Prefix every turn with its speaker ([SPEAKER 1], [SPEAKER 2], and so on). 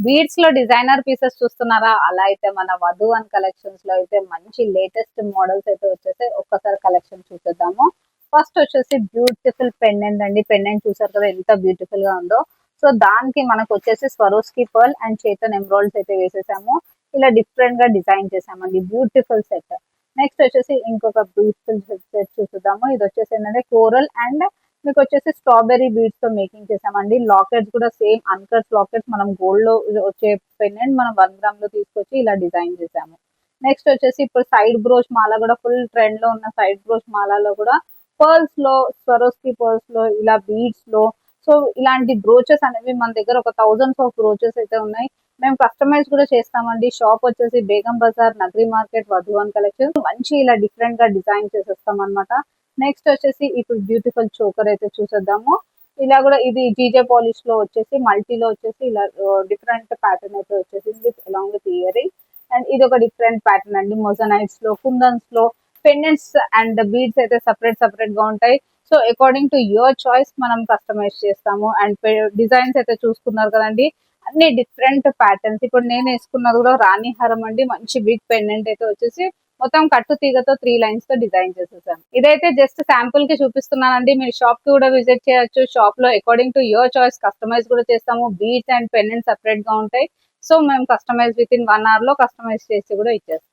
[SPEAKER 1] Beads లో designer pieces చూస్తున్నారా? అలా అయితే మన వధు అండ్ కలెక్షన్స్ లో అయితే మంచి లేటెస్ట్ మోడల్స్ అయితే వచ్చేసి ఒక్కసారి కలెక్షన్ చూసేద్దాము. ఫస్ట్ వచ్చేసి బ్యూటిఫుల్ పెండెంట్ అండి. పెండెంట్ చూసారు కదా ఎంత బ్యూటిఫుల్ గా ఉందో. సో దానికి మనకు వచ్చేసి స్వరోస్కి పర్ల్ అండ్ చేతన్ ఎమ్రాయిడ్స్ అయితే వేసేసాము. ఇలా డిఫరెంట్ గా డిజైన్ చేసామండి. Beautiful set. నెక్స్ట్ వచ్చేసి ఇంకొక బ్యూటిఫుల్ సెట్ చూద్దాము. ఇది వచ్చేసి ఏంటంటే కోరల్ అండ్ మీకు వచ్చేసి స్ట్రాబెర్రీ బీడ్స్ తో మేకింగ్ చేసామండి. లాకెట్స్ కూడా సేమ్ అన్కట్ లాకెట్స్, మనం గోల్డ్ లో వచ్చే పెండెంట్ మనం 1 గ్రామ్ లో తీసుకొచ్చి ఇలా డిజైన్ చేసాము. నెక్స్ట్ వచ్చేసి ఇప్పుడు సైడ్ బ్రోచ్ మాల కూడా ఫుల్ ట్రెండ్ లో ఉన్న సైడ్ బ్రోచ్ మాలలో కూడా పర్ల్స్ లో, స్వరోస్కి పర్ల్స్ లో, ఇలా బీడ్స్ లో, సో ఇలాంటి బ్రోచెస్ అనేవి మన దగ్గర ఒక థౌజండ్స్ ఆఫ్ బ్రోచెస్ అయితే ఉన్నాయి. మేము కస్టమైజ్ కూడా చేస్తామండి. షాప్ వచ్చేసి బేగం బజార్, నగరి మార్కెట్, వధువన్ కలెక్షన్. మంచి ఇలా డిఫరెంట్ గా డిజైన్ చేసేస్తాం అనమాట. నెక్స్ట్ వచ్చేసి ఇప్పుడు బ్యూటిఫుల్ చోకర్ అయితే చూసేద్దాము. ఇలా కూడా ఇది జీజే పాలిష్ లో వచ్చేసి మల్టీలో వచ్చేసి ఇలా డిఫరెంట్ ప్యాటర్న్ అయితే వచ్చేసింది అలాంగ్ విత్ ఇయరింగ్. అండ్ ఇది ఒక డిఫరెంట్ ప్యాటర్న్ అండి. మొజనైట్స్ లో, కుందన్స్ లో పెండెంట్స్ అండ్ బీడ్స్ అయితే సపరేట్ గా ఉంటాయి. So according to your choice మనం కస్టమైజ్ చేస్తాము. అండ్ డిజైన్స్ అయితే చూసుకున్నారు కదండి, అన్ని డిఫరెంట్ ప్యాటర్న్స్. ఇప్పుడు నేను వేసుకున్నది కూడా రాణి హారం అండి. మంచి బిగ్ పెండెంట్ అయితే వచ్చేసి మొత్తం కట్టు తీగతో 3 లైన్స్ తో డిజైన్ చేసేసాను. ఇదైతే జస్ట్ శాంపుల్ కి చూపిస్తున్నానండి. మీరు షాప్ కి కూడా విజిట్ చేయొచ్చు. షాప్ లో according to your choice customise కూడా చేస్తాము. బీడ్స్ అండ్ పెండెంట్ సపరేట్ గా ఉంటాయి. సో మేము కస్టమైజ్ విత్ ఇన్ 1 hour లో కస్టమైజ్ చేసి కూడా ఇచ్చేస్తాం.